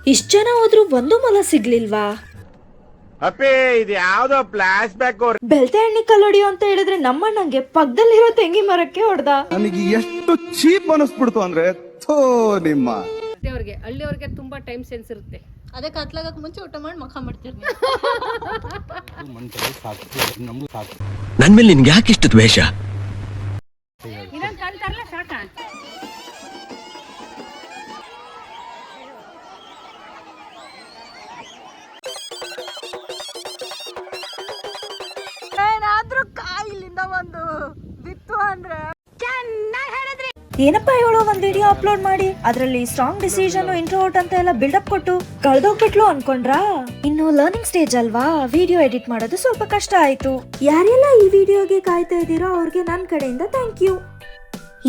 ಇಷ್ಟ ಜನ ಹೋದ್ರು ಒಂದು ಮೊಲ ಸಿಗ್ಲಿಲ್ವಾ? ಅಪ್ಪೇ ಇದು ಯಾವ್ದೋ ಫ್ಲಾಶ್ ಬ್ಯಾಕ್. ಬೆಳ್ತೆ ಹಣ್ಣಿ ಕಲ್ಲೊಡಿಯೋ ಅಂತ ಹೇಳಿದ್ರೆ ನಮ್ಮಣ್ಣಂಗೆ ಪಕ್ಕದಲ್ಲಿರೋ ತೆಂಗಿ ಮರಕ್ಕೆ ಹೊಡೆದ. ನನಗೆ ಎಷ್ಟು ಚೀಪ್ ಅನಿಸ್ಬಿಡ್ತು ಅಂದ್ರೆ ನಿಮ್ಮ ಹಳ್ಳಿಯವ್ರಿಗೆ ತುಂಬಾ ಟೈಮ್ ಸೆನ್ಸ್ ಇರುತ್ತೆ. ಅದಕ್ಕೆ ಕತ್ಲಾಗಕ್ಕೆ ಮುಂಚೆ ಊಟ ಮಾಡಿ ಮಖ ಮಾಡ್ತೀರಿ. ನನ್ ಮೇಲೆ ನಿನ್ಗೆ ಯಾಕೆ ಇಷ್ಟು ದ್ವೇಷ? ಏನಾದ್ರೂ ಕಾಯಿಲಿಂದ ಒಂದು ಬಿತ್ತು ಅಂದ್ರೆ ಏನಪ್ಪಾ ಹೇಳೋ ಒಂದ್ ವಿಡಿಯೋ ಅಪ್ಲೋಡ್ ಮಾಡಿ ಅದ್ರಲ್ಲಿ ಸ್ಟ್ರಾಂಗ್ ಡಿಸಿಷನ್ ಇಂಟ್ರೋವರ್ಟ್ ಅಂತ ಎಲ್ಲ ಬಿಲ್ಡಪ್ ಕೊಟ್ಟು ಕಳ್ದೋಗ್ಬಿಟ್ಲು ಅನ್ಕೊಂಡ್ರಾ? ಇನ್ನು ಲರ್ನಿಂಗ್ ಸ್ಟೇಜ್ ಅಲ್ವಾ, ವಿಡಿಯೋ ಎಡಿಟ್ ಮಾಡೋದು ಸ್ವಲ್ಪ ಕಷ್ಟ ಆಯ್ತು. ಯಾರೆಲ್ಲ ಈ ವಿಡಿಯೋಗೆ ಕಾಯ್ತಾ ಇದ್ದೀರೋ ಅವ್ರಿಗೆ ನನ್ ಕಡೆಯಿಂದ ಥ್ಯಾಂಕ್ ಯು.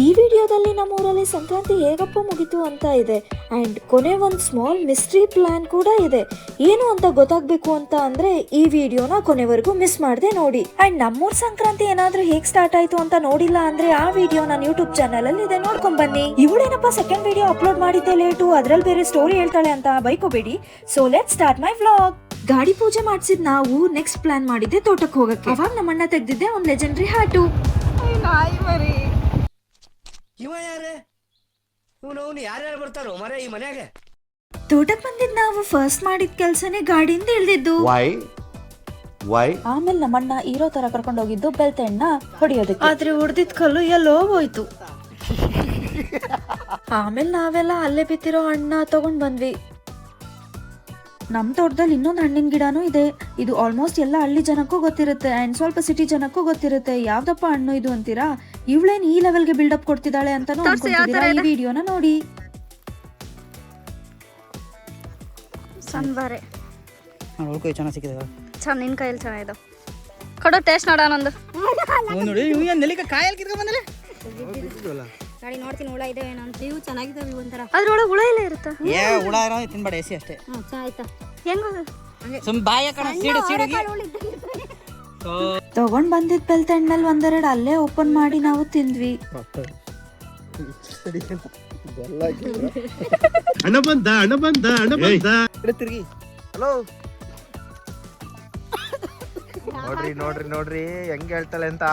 ಈ ವಿಡಿಯೋದಲ್ಲಿ ನಮ್ಮೂರಲ್ಲಿ ಸಂಕ್ರಾಂತಿ ಹೇಗಪ್ಪ ಮುಗಿತು ಅಂತ ಇದೆ ಅಂಡ್ ಕೊನೆ ಒಂದ್ ಸ್ಮಾಲ್ ಮಿಸ್ಟ್ರಿ ಪ್ಲಾನ್ ಕೂಡ ಇದೆ. ಏನು ಅಂತ ಗೊತ್ತಾಗ್ಬೇಕು ಅಂತ ಅಂದ್ರೆ ಈ ವಿಡಿಯೋನ ಕೊನೆವರೆಗೂ ಮಿಸ್ ಮಾಡದೆ ನೋಡಿ. ಅಂಡ್ ನಮ್ಮೂರ್ ಸಂಕ್ರಾಂತಿ ಏನಾದ್ರೂ ಹೇಗ್ ಸ್ಟಾರ್ಟ್ ಆಯ್ತು ಅಂತ ನೋಡಿಲ್ಲ ಅಂದ್ರೆ ಆ ವಿಡಿಯೋ ನನ್ನ ಯೂಟ್ಯೂಬ್ ಚಾನಲ್ ಅಲ್ಲಿ ಇದೆ, ನೋಡ್ಕೊಂಡ್ ಬನ್ನಿ. ಇವಳೇನಪ್ಪ ಸೆಕೆಂಡ್ ವಿಡಿಯೋ ಅಪ್ಲೋಡ್ ಮಾಡಿದ್ದೆ ಲೇಟು, ಅದ್ರಲ್ಲಿ ಬೇರೆ ಸ್ಟೋರಿ ಹೇಳ್ತಾಳೆ ಅಂತ ಬೈಕೋಬೇಡಿ. So let's start my vlog. ಗಾಡಿ ಪೂಜೆ ಮಾಡ್ಸಿದ್ ನಾವು ನೆಕ್ಸ್ಟ್ ಪ್ಲಾನ್ ಮಾಡಿದ್ದೆ ತೋಟಕ್ಕೆ ಹೋಗಕ್ಕೆ. ಅವಾಗ ನಮ್ಮಣ್ಣ ತೆಗ್ದಿದ್ದೆ ಒಂದ್ ಲೆಜೆಂಡ್ರಿ ಹ್ಯಾಟು. ನಾಯಿ ಮರಿ ಇವ ಯಾರೇ ಇವನು ಯಾರ್ಯಾರು ಬರ್ತಾರೋ ಮರ ಈ ಮನ್ಯಾಗ? ತೋಟಕ್ ಬಂದಿದ್ ನಾವು ಫಸ್ಟ್ ಮಾಡಿದ ಕೆಲ್ಸನೇ ಗಾಡಿಯಿಂದ ಇಳ್ದಿದ್ದು. ಆಮೇಲೆ ನಮ್ಮಣ್ಣ ಇರೋ ತರ ಕರ್ಕೊಂಡು ಹೋಗಿದ್ದು ಬೆಳ್ತೆಣ್ಣ ಹೊಡಿಯೋದಕ್ಕೆ. ಆದ್ರೆ ಹೊಡೆದಿದ್ ಕಲ್ಲು ಎಲ್ಲೋ ಹೋಯ್ತು. ಆಮೇಲೆ ನಾವೆಲ್ಲ ಅಲ್ಲೇ ಬಿತ್ತಿರೋ ಹಣ್ಣ ತಗೊಂಡ್ ಬಂದ್ವಿ. ನಮ್ ತೋಟದಲ್ಲಿ ಇನ್ನೊಂದು ಹಣ್ಣಿನ ಗಿಡನೂ ಇದೆ. ಇದು ಆಲ್ಮೋಸ್ಟ್ ಎಲ್ಲ ಹಳ್ಳಿ ಜನಕ್ಕೂ ಗೊತ್ತಿರುತ್ತೆ ಅಂಡ್ ಸ್ವಲ್ಪ ಸಿಟಿ ಜನಕ್ಕೂ ಗೊತ್ತಿರುತ್ತೆ. ಯಾವ್ದಪ್ಪ ಹಣ್ಣು ಇದು ಅಂತೀರಾ? ಇವಳೇನ್ ಈ ಲೆವೆಲ್ಗೆ ಬಿಲ್ಡಪ್ ಕೊಡ್ತಿದ್ದಾಳೆ ಅಂತ ಅನ್ಕೊಂಡಿದ್ದೀರಾ? ಈ ವಿಡಿಯೋನ ನೋಡಿ. ಸಂಬಾರೆ ಚೆನ್ನಾಗಿ ಸಿಕ್ಕಿದೆ. ನಿನ್ ಕೈಯಲ್ಲಿ ಚೆನ್ನಾಗಿದೆ ಕೊಡೋ ಟೇಸ್ಟ್ ನೋಡ ನಂದು. ಗಾಡಿ ನೋಡ್ತೀನಿ ಹುಳ ಇದಾವೆ ಅಂತ. ಇವು ಚೆನ್ನಾಗಿದ್ದಾವೆ ಒಂಥರ. ಅದ್ರೊಳಗೆ ಹುಳ ಇಲ್ಲ ಇರುತ್ತಾ? ಹುಳ ತಿನ್ಬೇಡ ಎಸಿ ಅಷ್ಟೇ. ಆಯ್ತಾ ಹೆಂಗ ತಗೊಂಡ್ ಬಂದಿದ್ ಬೆಳ್ತಣ್ಣಲ್ಲಿ ಒಂದೆರಡು ಅಲ್ಲೇ ಓಪನ್ ಮಾಡಿ ನಾವು ತಿಂದ್ವಿ. ಹಣ ಬಂದ ತಿರ್ಗಿ ಹಲೋ ನೋಡ್ರಿ ಹೆಂಗ್ ಹೇಳ್ತಾಳೆ ಅಂತ.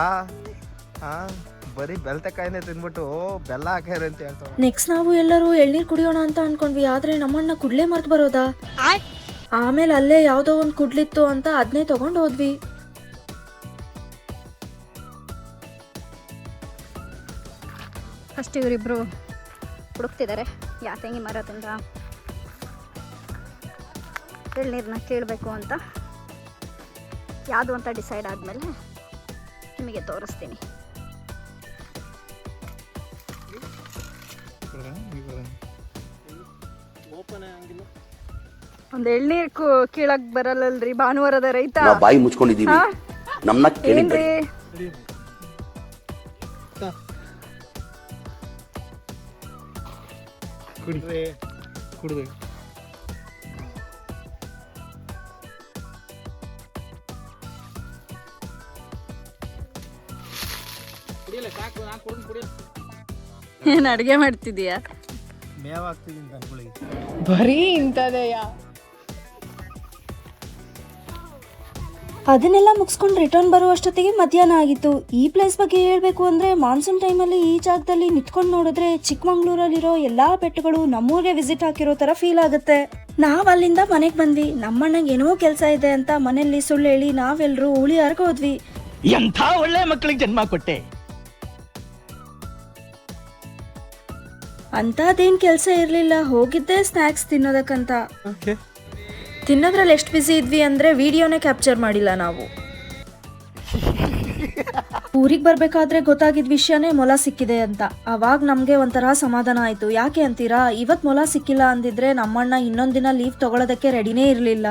ಬರೀ ಬೆಳ್ತಕಾಯಿನೇ ತಿನ್ಬಿಟ್ಟು ಬೆಲ್ಲ ಹಾಕ್ಯಾರ ಅಂತ ಹೇಳ್ತಾಳೆ. ನೆಕ್ಸ್ಟ್ ನಾವು ಎಲ್ಲರೂ ಎಳ್ನೀರ್ ಕುಡಿಯೋಣ ಅಂತ ಅನ್ಕೊಂಡ್ವಿ. ಆದ್ರೆ ನಮ್ಮಣ್ಣ ಕುಡ್ಲೇ ಮರ್ತು ಬರೋದಾ. ಆಮೇಲೆ ಅಲ್ಲೇ ಯಾವ್ದೋ ಒಂದ್ ಕುಡ್ಲಿತ್ತು ಅಂತ ಅದನ್ನೇ ತಗೊಂಡ್ ಹೋದ್ವಿ. ಫಸ್ಟ್ ಇವರಿಬ್ರು ಹುಡುಕ್ತಿದ್ದಾರೆ ಯಾ ತೆಂಗಿ ಮರ ತಿಂದ ಎಳ್ನೀರನ್ನ ಕೇಳಬೇಕು ಅಂತ. ಯಾವುದು ಅಂತ ಡಿಸೈಡ್ ಆದಮೇಲೆ ನಿಮಗೆ ತೋರಿಸ್ತೀನಿ. ಒಂದು ಎಳ್ನೀರು ಕೀಳಕ್ ಬರಲ್ಲಲ್ರಿ ಭಾನುವಾರದ ರೈತ. ಬಾಯಿ ಮುಚ್ಕೊಂಡಿದೀವಿ, ನಮ್ಮನ್ನ ಕೇಳಿದ್ರಿ. ಕುಡಿದ್ರೆ ಏನ್ ಅಡ್ಗೆ ಮಾಡ್ತಿದೀಯಾ? ಮೇವ್ ಆಗ್ತಿದ್ದೀನಿ ದನಗಳಿಗೆ. ಬರೀ ಇಂಥದೆಯ. ಅದನ್ನೆಲ್ಲ ಮುಗಿಸ್ಕೊಂಡು ರಿಟರ್ನ್ ಬರುವಷ್ಟೊತ್ತಿಗೆ ಮಧ್ಯಾಹ್ನ ಆಗಿತ್ತು. ಈ ಪ್ಲೇಸ್ ಬಗ್ಗೆ ಹೇಳ್ಬೇಕು ಅಂದ್ರೆ ಮಾನ್ಸೂನ್ ಟೈಮಲ್ಲಿ ಈ ಜಾಗದಲ್ಲಿ ನಿಂತ್ಕೊಂಡು ನೋಡಿದ್ರೆ ಚಿಕ್ಕಮಂಗ್ಳೂರಲ್ಲಿರೋ ಎಲ್ಲಾ ಬೆಟ್ಟಗಳು ನಮ್ಮೂರಿಗೆ ವಿಸಿಟ್ ಹಾಕಿರೋ ತರ ಫೀಲ್ ಆಗುತ್ತೆ. ನಾವ್ ಅಲ್ಲಿಂದ ಮನೆಗೆ ಬಂದ್ವಿ. ನಮ್ಮಣ್ಣಂಗೆ ಏನೋ ಕೆಲಸ ಇದೆ ಅಂತ ಮನೆಯಲ್ಲಿ ಸುಳ್ಳು ಹೇಳಿ ನಾವೆಲ್ಲರೂ ಹುಳಿಯಾರ್ಗೆ ಹೋದ್ವಿ. ಎಂಥ ಒಳ್ಳೆ ಮಕ್ಕಳಿಗೆ ಜನ್ಮ ಕೊಟ್ಟೆ. ಅಂತದೇನ್ ಕೆಲಸ ಇರ್ಲಿಲ್ಲ, ಹೋಗಿದ್ದೆ ಸ್ನ್ಯಾಕ್ಸ್ ತಿನ್ನೋದಕ್ಕಂತ. ತಿನ್ನೋದ್ರಲ್ಲಿ ಎಷ್ಟು ಬಿಸಿ ಇದ್ವಿ ಅಂದ್ರೆ ವಿಡಿಯೋನೇ ಕ್ಯಾಪ್ಚರ್ ಮಾಡಿಲ್ಲ ನಾವು. ಊರಿಗೆ ಬರ್ಬೇಕಾದ್ರೆ ಗೊತ್ತಾಗಿದ್ ವಿಷಯನೇ ಮೊಲ ಸಿಕ್ಕಿದೆ ಅಂತ. ಅವಾಗ ನಮ್ಗೆ ಒಂಥರ ಸಮಾಧಾನ ಆಯ್ತು. ಯಾಕೆ ಅಂತೀರಾ? ಇವತ್ ಮೊಲ ಸಿಕ್ಕಿಲ್ಲ ಅಂದಿದ್ರೆ ನಮ್ಮಣ್ಣ ಇನ್ನೊಂದ್ ದಿನ ಲೀವ್ ತಗೊಳೋದಕ್ಕೆ ರೆಡಿನೇ ಇರ್ಲಿಲ್ಲ.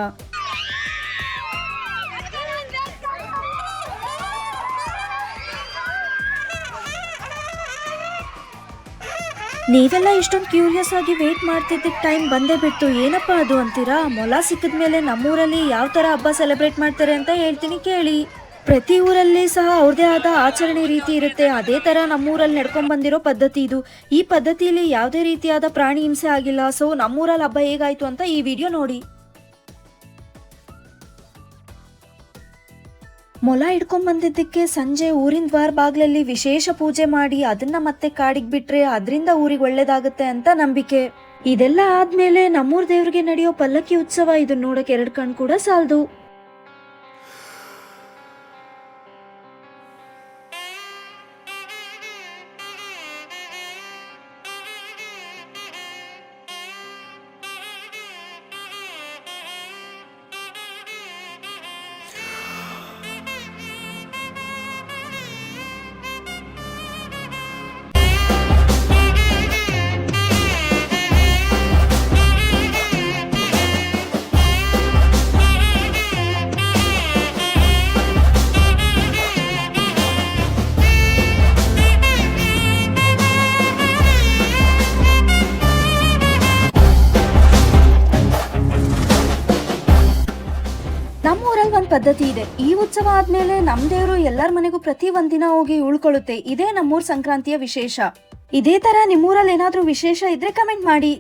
ನೀವೆಲ್ಲ ಇಷ್ಟೊಂದು ಕ್ಯೂರಿಯಸ್ ಆಗಿ ವೇಟ್ ಮಾಡ್ತಿದ್ದಕ್ಕೆ ಟೈಮ್ ಬಂದೇ ಬಿಟ್ಟು. ಏನಪ್ಪಾ ಅದು ಅಂತೀರಾ? ಮೊಲ ಸಿಕ್ಕಿದ್ಮೇಲೆ ನಮ್ಮೂರಲ್ಲಿ ಯಾವ ತರ ಹಬ್ಬ ಸೆಲೆಬ್ರೇಟ್ ಮಾಡ್ತಾರೆ ಅಂತ ಹೇಳ್ತೀನಿ ಕೇಳಿ. ಪ್ರತಿ ಊರಲ್ಲಿ ಸಹ ಅವ್ರದೇ ಆದ ಆಚರಣೆ ರೀತಿ ಇರುತ್ತೆ. ಅದೇ ತರ ನಮ್ಮೂರಲ್ಲಿ ನಡ್ಕೊಂಡ್ ಬಂದಿರೋ ಪದ್ಧತಿ ಇದು. ಈ ಪದ್ಧತಿಯಲ್ಲಿ ಯಾವುದೇ ರೀತಿಯಾದ ಪ್ರಾಣಿ ಹಿಂಸೆ ಆಗಿಲ್ಲ. ಸೊ ನಮ್ಮೂರಲ್ಲಿ ಹಬ್ಬ ಹೇಗಾಯ್ತು ಅಂತ ಈ ವಿಡಿಯೋ ನೋಡಿ. ಮೊಲ ಹಿಡ್ಕೊಂಡ್ ಬಂದಿದ್ದಕ್ಕೆ ಸಂಜೆ ಊರಿನ ದ್ವಾರ ಬಾಗ್ಲಲ್ಲಿ ವಿಶೇಷ ಪೂಜೆ ಮಾಡಿ ಅದನ್ನ ಮತ್ತೆ ಕಾಡಿಗೆ ಬಿಟ್ರೆ ಅದರಿಂದ ಊರಿಗೆ ಒಳ್ಳೇದಾಗುತ್ತೆ ಅಂತ ನಂಬಿಕೆ. ಇದೆಲ್ಲ ಆದ್ಮೇಲೆ ನಮ್ಮೂರ್ ದೇವ್ರಿಗೆ ನಡೆಯೋ ಪಲ್ಲಕ್ಕಿ ಉತ್ಸವ. ಇದನ್ನ ನೋಡಕ್ 2 ಕಣ್ ಕೂಡ ಸಾಲದು. ನಮ್ಮೂರಲ್ಲಿ ಒಂದ್ ಪದ್ಧತಿ ಇದೆ. ಈ ಉತ್ಸವ ಆದ್ಮೇಲೆ ನಮ್ ದೇವ್ರು ಎಲ್ಲಾರ ಮನೆಗೂ ಪ್ರತಿ ಒಂದಿನ ಹೋಗಿ ಉಳ್ಕೊಳ್ಳುತ್ತೆ. ಇದೇ ನಮ್ಮೂರ್ ಸಂಕ್ರಾಂತಿಯ ವಿಶೇಷ. ಇದೇ ತರ ನಿಮ್ಮೂರಲ್ಲಿ ಏನಾದ್ರೂ ವಿಶೇಷ ಇದ್ರೆ ಕಮೆಂಟ್ ಮಾಡಿ.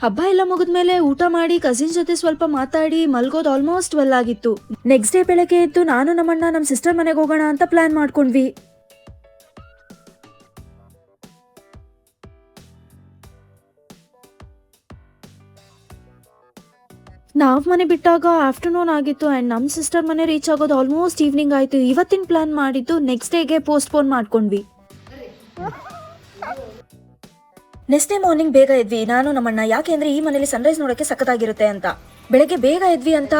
ಹಬ್ಬ ಎಲ್ಲ ಮುಗಿದ್ಮೇಲೆ ಊಟ ಮಾಡಿ ಕಸಿನ್ ಜೊತೆ ಸ್ವಲ್ಪ ಮಾತಾಡಿ ಮಲ್ಗೋದ್ ಆಲ್ಮೋಸ್ಟ್ 12 ಆಗಿತ್ತು. ನೆಕ್ಸ್ಟ್ ಡೇ ಬೆಳಗ್ಗೆ ಎದ್ದು ನಾನು ನಮ್ಮಣ್ಣ ನಮ್ ಸಿಸ್ಟರ್ ಮನೆಗೆ ಹೋಗೋಣ ಅಂತ ಪ್ಲಾನ್ ಮಾಡ್ಕೊಂಡ್ವಿ. ನಾವ್ ಮನೆ ಬಿಟ್ಟಾಗ ಆಫ್ಟರ್ನೂನ್ ಆಗಿತ್ತು ಅಂಡ್ ನಮ್ ಸಿಸ್ಟರ್ ಮನೆ ರೀಚ್ ಆಗೋದು ಆಲ್ಮೋಸ್ಟ್ ಈವ್ನಿಂಗ್ ಆಯ್ತು. ಇವತ್ತಿನ ಪ್ಲಾನ್ ಮಾಡಿದ್ದು ನೆಕ್ಸ್ಟ್ ಡೇಗೆ ಪೋಸ್ಟ್ಪೋನ್ ಮಾಡ್ಕೊಂಡ್ವಿ. ನೆಕ್ಸ್ಟ್ ಡೇ ಮಾರ್ನಿಂಗ್ ಬೇಗ ಎದ್ವಿ ನಾನು ನಮ್ಮಣ್ಣ. ಯಾಕೆಂದ್ರೆ ಈ ಮನೇಲಿ ಸನ್ರೈಸ್ ನೋಡಕ್ಕೆ ಸಖತ್ತಾಗಿರುತ್ತೆ ಅಂತ. ಬೆಳಗ್ಗೆ ಬೇಗ ಎದ್ವಿ ಅಂತ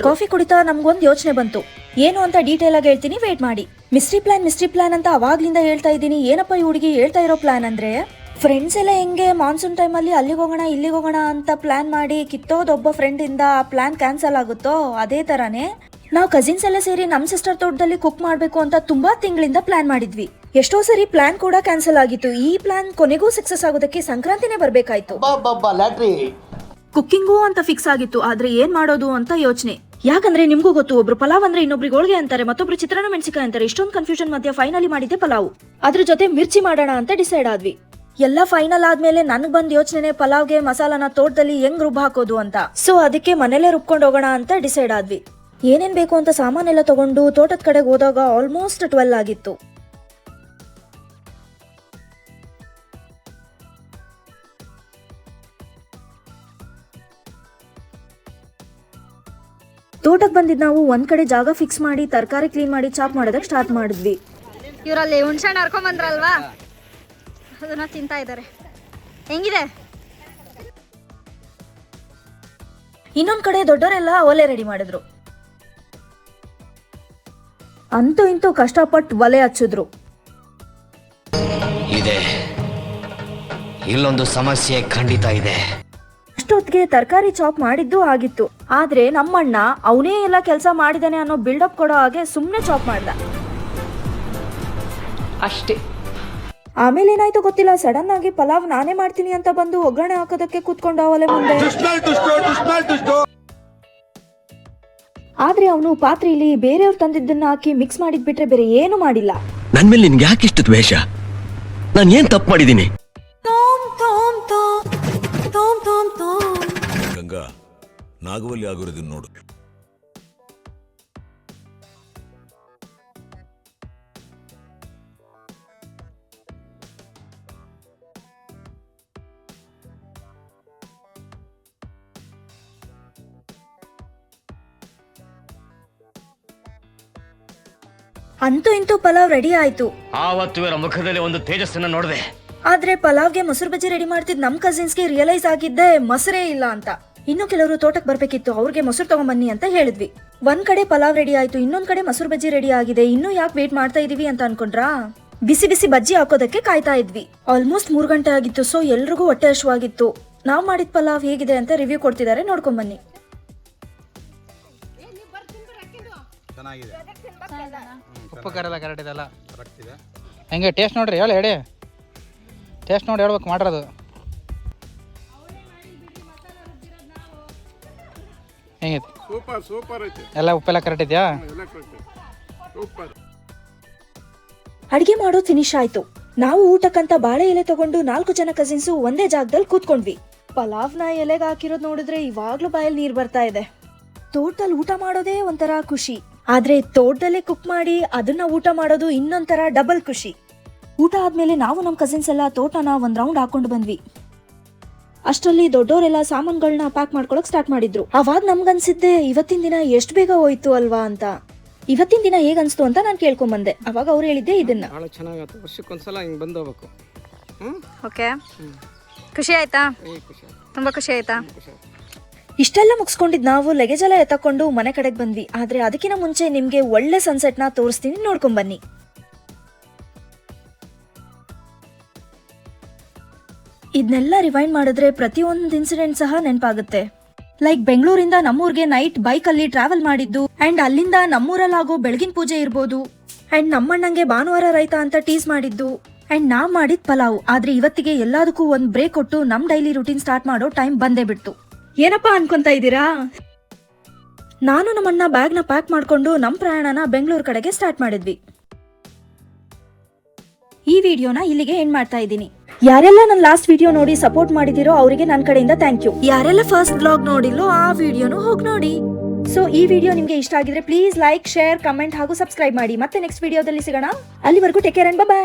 ಕಾಫಿ ಕುಡಿತಾ ನಮ್ಗೊಂದ್ ಯೋಚನೆ ಬಂತು. ಏನು ಅಂತ ಡೀಟೇಲ್ ಆಗಿ ಹೇಳ್ತೀನಿ, ವೇಟ್ ಮಾಡಿ. ಮಿಸ್ಟ್ರಿ ಪ್ಲಾನ್ ಅಂತ ಅವಾಗ್ಲಿಂದ ಹೇಳ್ತಾ ಇದ್ದೀನಿ. ಏನಪ್ಪ ಈ ಹುಡುಗಿ ಹೇಳ್ತಾ ಇರೋ ಪ್ಲಾನ್ ಅಂದ್ರೆ, ಫ್ರೆಂಡ್ಸ್ ಎಲ್ಲ ಹೆಂಗೆ ಮಾನ್ಸೂನ್ ಟೈಮ್ ಅಲ್ಲಿ ಅಲ್ಲಿಗೆ ಹೋಗೋಣ ಇಲ್ಲಿಗೆ ಹೋಗೋಣ ಅಂತ ಪ್ಲಾನ್ ಮಾಡಿ ಕಿತ್ತೋದೊಬ್ಬ ಫ್ರೆಂಡ್ ಇಂದ ಆ ಪ್ಲಾನ್ ಕ್ಯಾನ್ಸಲ್ ಆಗುತ್ತೋ ಅದೇ ತರಾನೇ ನಾವು ಕಸಿನ್ಸ್ ಎಲ್ಲ ಸೇರಿ ನಮ್ ಸಿಸ್ಟರ್ ತೋಟದಲ್ಲಿ ಕುಕ್ ಮಾಡ್ಬೇಕು ಅಂತ ತುಂಬಾ ತಿಂಗಳಿಂದ ಪ್ಲಾನ್ ಮಾಡಿದ್ವಿ. ಎಷ್ಟೋ ಸರಿ ಪ್ಲಾನ್ ಕೂಡ ಕ್ಯಾನ್ಸಲ್ ಆಗಿತ್ತು. ಈ ಪ್ಲಾನ್ ಕೊನೆಗೂ ಸಕ್ಸಸ್ ಆಗೋದಕ್ಕೆ ಸಂಕ್ರಾಂತಿನೇ ಬರ್ಬೇಕಾಯ್ತು. ಕುಕ್ಕಿಂಗು ಅಂತ ಫಿಕ್ಸ್ ಆಗಿತ್ತು. ಆದ್ರೆ ಏನ್ ಮಾಡೋದು ಅಂತ ಯೋಚನೆ. ಯಾಕಂದ್ರೆ ನಿಮ್ಗೂ ಗೊತ್ತು, ಒಬ್ರು ಪಲಾವ್ ಅಂದ್ರೆ ಇನ್ನೊಬ್ರಿಗೆ ಹೋಳಿಗೆ ಅಂತಾರೆ, ಮತ್ತೊಬ್ರು ಚಿತ್ರಾನ್ನ ಮೆಣಸಿಕಾಯಿ ಅಂತಾರೆ. ಇಷ್ಟೊಂದು ಕನ್ಫ್ಯೂಷನ್ ಮಧ್ಯ ಫೈನಲಿ ಮಾಡಿದ್ದೆ ಪಲಾವ್. ಅದ್ರ ಜೊತೆ ಮಿರ್ಚಿ ಮಾಡೋಣ ಅಂತ ಡಿಸೈಡ್ ಆದ್ವಿ. ಎಲ್ಲ ಫೈನಲ್ ಆದ್ಮೇಲೆ ನನಗ್ ಬಂದ್ ಯೋಚನೆ ಪಲಾವ್ಗೆ ಮಸಾಲಾನ ತೋಟದಲ್ಲಿ ಹೆಂಗ್ ರುಬ್ಬ ಹಾಕೋದು ಅಂತ. ಸೊ ಅದಕ್ಕೆ ಮನೇಲೆ ರುಬ್ಕೊಂಡು ಹೋಗೋಣ ಅಂತ ಡಿಸೈಡ್ ಆದ್ವಿ. ಏನೇನ್ ಬೇಕು ಅಂತ ಸಾಮಾನೆಲ್ಲ ತಗೊಂಡು ತೋಟದ ಕಡೆಗೆ ಹೋದಾಗ ಆಲ್ಮೋಸ್ಟ್ 12 ಆಗಿತ್ತು. ತೋಟಕ್ಕೆ ಬಂದಿದ್ ನಾವು ಒಂದ್ ಕಡೆ ಜಾಗ ಫಿಕ್ಸ್ ಮಾಡಿ ತರಕಾರಿ ಕ್ಲೀನ್ ಮಾಡಿ ಚಾಪ್ ಮಾಡೋದಕ್ಕೆ ಸ್ಟಾರ್ಟ್ ಮಾಡಿದ್ವಿ. ಇವರಲ್ಲಿ ಹುಣ್ಸೆಹಣ್ಣು ಹರ್ಕೊಂಡ್ ಬಂದ್ರಲ್ವಾ, ಅದನ್ನ ತಿಂತಾ ಇದ್ದಾರೆ. ಹೆಂಗಿದೆ? ಇನ್ನೊಂದ್ ಕಡೆ ದೊಡ್ಡವರೆಲ್ಲ ಒಲೆ ರೆಡಿ ಮಾಡಿದ್ರು. ಅಂತೂ ಇಂತೂ ಕಷ್ಟಪಟ್ಟು ಒಲೆ ಹಚ್ಚಿದ್ರು. ಇದೆ, ಇಲ್ಲೊಂದು ಸಮಸ್ಯೆ ಖಂಡಿತ ಇದೆ. ಅಷ್ಟೊತ್ತಿಗೆ ತರಕಾರಿ ಚಾಪ್ ಮಾಡಿದ್ದು ಆಗಿತ್ತು. ಆದ್ರೆ ನಮ್ಮಣ್ಣ ಅವನೇ ಎಲ್ಲ ಕೆಲಸ ಮಾಡಿದಾನೆ ಅನ್ನೋ ಬಿಲ್ಡಪ್ ಕೊಡೋ ಹಾಗೆ ಸುಮ್ನೆ ಚಾಪ್ ಮಾಡ್ದ ಅಷ್ಟೇ. ಆಮೇಲೆ ಏನಾಯ್ತು ಗೊತ್ತಿಲ್ಲ, ಸಡನ್ ಆಗಿ ಪಲಾವ್ ನಾನೇ ಮಾಡ್ತೀನಿ ಅಂತ ಬಂದು ಒಗ್ಗರಣೆ ಹಾಕೋದಕ್ಕೆ ಕೂತ್ಕೊಂಡ ಒಲೆ ಮುಂದೆ. ಆದ್ರೆ ಅವನು ಪಾತ್ರೆಯಲ್ಲಿ ಬೇರೆಯವ್ರು ತಂದಿದ್ದನ್ನ ಹಾಕಿ ಮಿಕ್ಸ್ ಮಾಡಿದ್ ಬಿಟ್ರೆ ಬೇರೆ ಏನು ಮಾಡಿಲ್ಲ. ನನ್ ಮೇಲೆ ನಿನ್ಗೆ ಯಾಕೆ ಇಷ್ಟು ದ್ವೇಷ? ನಾನು ಏನ್ ತಪ್ಪು ಮಾಡಿದ್ದೀನಿ? ಗಂಗಾ, ನಾಗವಲ್ಲಿ ಆಗಿರೋದನ್ನ ನೋಡು. ಅಂತೂ ಇಂತೂ ಪಲಾವ್ ರೆಡಿ ಆಯ್ತು. ಆವತ್ತು ಇವರ ಮುಖದಲ್ಲಿ ಒಂದು ತೇಜಸ್ಸನ್ನ ನೋಡಿದೆ. ಆದ್ರೆ ಪಲಾವ್ಗೆ ಮೊಸರು ಬಜ್ಜಿ ರೆಡಿ ಮಾಡ್ತಿದ್ ನಮ್ ಕಸಿನ್ಸ್ಗೆ ರಿಯಲೈಸ್ ಆಗಿದ್ದೆ ಮೊಸರೇ ಇಲ್ಲ ಅಂತ. ಇನ್ನು ಕೆಲವರು ತೋಟಕ್ಕೆ ಬರ್ಬೇಕಿತ್ತು, ಅವ್ರಿಗೆ ಮೊಸರು ತಗೊಂಬನ್ನಿ ಅಂತ ಹೇಳಿದ್ವಿ. ಒಂದ್ ಕಡೆ ಪಲಾವ್ ರೆಡಿ ಆಯ್ತು, ಇನ್ನೊಂದ್ ಕಡೆ ಮೊಸರು ಬಜ್ಜಿ ರೆಡಿ ಆಗಿದೆ. ಇನ್ನು ಯಾಕೆ ವೇಟ್ ಮಾಡ್ತಾ ಇದೀವಿ ಅಂತ ಅನ್ಕೊಂಡ್ರಾ? ಬಿಸಿ ಬಿಸಿ ಬಜ್ಜಿ ಹಾಕೋದಕ್ಕೆ ಕಾಯ್ತಾ ಇದ್ವಿ. ಆಲ್ಮೋಸ್ಟ್ 3 ಗಂಟೆ ಆಗಿತ್ತು. ಸೊ ಎಲ್ರಿಗೂ ಹೊಟ್ಟೆ ಹಸಿವಾಗಿತ್ತು. ನಾವ್ ಮಾಡಿದ ಪಲಾವ್ ಹೇಗಿದೆ ಅಂತ ರಿವ್ಯೂ ಕೊಡ್ತಿದ್ದಾರೆ, ನೋಡ್ಕೊಂಡ್ ಬನ್ನಿ. ಉಪ್ಪು ಖಾರ ಎಲ್ಲ ಕರೆಕ್ಟ್ ಇದೆಲ್ಲ ಹೆಂಗೆ ಟೇಸ್ಟ್ ನೋಡ್ರಿ, ಹೇಳಿ ಟೇಸ್ಟ್ ನೋಡಿ ಹೇಳ್ಬೇಕು ಮಾಡಿರೋದು ಹೆಂಗೈತಿ. ಸೂಪರ್ ಸೂಪರ್ ಐತೆ ಎಲ್ಲ ಉಪ್ಪೆಲ್ಲ ಕರೆಕ್ಟ್ ಇದೆಯಾ? ಎಲ್ಲ ಕರೆಕ್ಟ್ ಸೂಪರ್. ಅಡಿಗೆ ಮಾಡೋದು ಫಿನಿಶ್ ಆಯ್ತು. ನಾವು ಊಟಕ್ಕಂತ ಬಾಳೆ ಎಲೆ ತಗೊಂಡು 4 ಜನ ಕಸಿನ್ಸು ಒಂದೇ ಜಾಗದಲ್ಲಿ ಕೂತ್ಕೊಂಡ್ವಿ. ಪಲಾವ್ನ ಎಲೆಗೆ ಹಾಕಿರೋದು ನೋಡಿದ್ರೆ ಇವಾಗ್ಲೂ ಬಾಯಲ್ಲಿ ನೀರ್ ಬರ್ತಾ ಇದೆ. ತೋಟದಲ್ಲಿ ಊಟ ಮಾಡೋದೇ ಒಂಥರ ಖುಷಿ, ಆದ್ರೆ ತೋಟದಲ್ಲೇ ಕುಕ್ ಮಾಡಿ ಅದನ್ನ ಊಟ ಮಾಡೋದು ಇನ್ನೊಂಥರ ಡಬಲ್ ಖುಷಿ. ಊಟ ಆದ್ಮೇಲೆ ನಾವು ನಮ್ಮ ಕಸಿನ್ಸ್ ಎಲ್ಲ ತೋಟನ ಒಂದ್ ರೌಂಡ್ ಹಾಕೊಂಡು ಬಂದ್ವಿ. ಅಷ್ಟರಲ್ಲಿ ದೊಡ್ಡವರೆಲ್ಲ ಸಾಮಾನುಗಳನ್ನ ಪ್ಯಾಕ್ ಮಾಡ್ಕೊಳಕ್ ಸ್ಟಾರ್ಟ್ ಮಾಡಿದ್ರು. ಅವಾಗ ನಮ್ಗನ್ಸಿದ್ದೆ ಇವತ್ತಿನ ದಿನ ಎಷ್ಟು ಬೇಗ ಹೋಯ್ತು ಅಲ್ವಾ ಅಂತ. ಇವತ್ತಿನ ದಿನ ಹೇಗ್ ಅನ್ಸ್ತು ಅಂತ ನಾನು ಕೇಳ್ಕೊಂಡ್ ಬಂದೆ. ಅವಾಗ ಅವ್ರು ಹೇಳಿದ್ದೆ ಇದನ್ನ. ಬಹಳ ಚೆನ್ನಾಗತ್ತು, ವರ್ಷಕ್ಕೊಂದ್ಸಲ ಹಿಂಗೆ ಬಂದು ಹೋಗ್ಬೇಕು. ಓಕೆ, ಖುಷಿ ಆಯ್ತಾ? ತುಂಬಾ ಖುಷಿ ಆಯ್ತಾ? ಇಷ್ಟೆಲ್ಲ ಮುಗಿಸ್ಕೊಂಡಿದ್ ನಾವು ಲಗೇಜ್ ಎಲ್ಲ ಎತ್ತಕೊಂಡು ಮನೆ ಕಡೆಗೆ ಬಂದ್ವಿ. ಆದ್ರೆ ಅದಕ್ಕಿಂತ ಮುಂಚೆ ನಿಮ್ಗೆ ಒಳ್ಳೆ ಸನ್ಸೆಟ್ ನ ತೋರಿಸ್ತೀನಿ, ನೋಡ್ಕೊಂಡ್ ಬನ್ನಿ. ಇದನ್ನೆಲ್ಲ ರಿವೈಂಡ್ ಮಾಡಿದ್ರೆ ಪ್ರತಿಯೊಂದು ಇನ್ಸಿಡೆಂಟ್ ಸಹ ನೆನಪಾಗುತ್ತೆ. ಲೈಕ್ ಬೆಂಗಳೂರಿಂದ ನಮ್ಮೂರ್ಗೆ ನೈಟ್ ಬೈಕ್ ಅಲ್ಲಿ ಟ್ರಾವೆಲ್ ಮಾಡಿದ್ದು, ಅಂಡ್ ಅಲ್ಲಿಂದ ನಮ್ಮೂರಲ್ಲಾಗೋ ಬೆಳಗಿನ ಪೂಜೆ ಇರ್ಬೋದು, ಅಂಡ್ ನಮ್ಮಣ್ಣಂಗೆ ಭಾನುವಾರ ರೈತ ಅಂತ ಟೀಸ್ ಮಾಡಿದ್ದು, ಅಂಡ್ ನಾವ್ ಮಾಡಿದ್ ಪಲಾವ್. ಆದ್ರೆ ಇವತ್ತಿಗೆ ಎಲ್ಲದಕ್ಕೂ ಒಂದ್ ಬ್ರೇಕ್ ಕೊಟ್ಟು ನಮ್ ಡೈಲಿ ರೂಟೀನ್ ಸ್ಟಾರ್ಟ್ ಮಾಡೋ ಟೈಮ್ ಬಂದೇ ಬಿಡ್ತು. ಏನಪ್ಪಾ ಅನ್ಕೊಂತ ಇದ್ದೀರಾ? ನಾನು ನಮ್ಮಣ್ಣ ಬ್ಯಾಗ್ನ ಪ್ಯಾಕ್ ಮಾಡ್ಕೊಂಡು ನಮ್ ಪ್ರಯಾಣನ ಬೆಂಗಳೂರು ಕಡೆಗೆ ಸ್ಟಾರ್ಟ್ ಮಾಡಿದ್ವಿ. ಈ ವಿಡಿಯೋನ ಇಲ್ಲಿಗೆ ಎಂಡ್ ಮಾಡ್ತಾ ಇದ್ದೀನಿ. ಯಾರೆಲ್ಲ ನನ್ನ ಲಾಸ್ಟ್ ವಿಡಿಯೋ ನೋಡಿ ಸಪೋರ್ಟ್ ಮಾಡಿದಿರೋ ಅವರಿಗೆ ನನ್ನ ಕಡೆಯಿಂದ ಥ್ಯಾಂಕ್ ಯು. ಯಾರೆಲ್ಲ ಫಸ್ಟ್ ಬ್ಲಾಗ್ ನೋಡಿಲ್ಲೋ ಆ ವಿಡಿಯೋನು ಹೋಗಿ ನೋಡಿ. ಸೊ ಈ ವಿಡಿಯೋ ನಿಮ್ಗೆ ಇಷ್ಟ ಆಗಿದ್ರೆ ಪ್ಲೀಸ್ ಲೈಕ್, ಶೇರ್, ಕಮೆಂಟ್ ಹಾಗೂ ಸಬ್ಸ್ಕ್ರೈಬ್ ಮಾಡಿ. ಮತ್ತೆ ನೆಕ್ಸ್ಟ್ ವಿಡಿಯೋದಲ್ಲಿ ಸಿಗೋಣ. ಅಲ್ಲಿವರೆಗೂ ಟೇಕ್ ಕೇರ್ ಅಂಡ್ ಬೈ.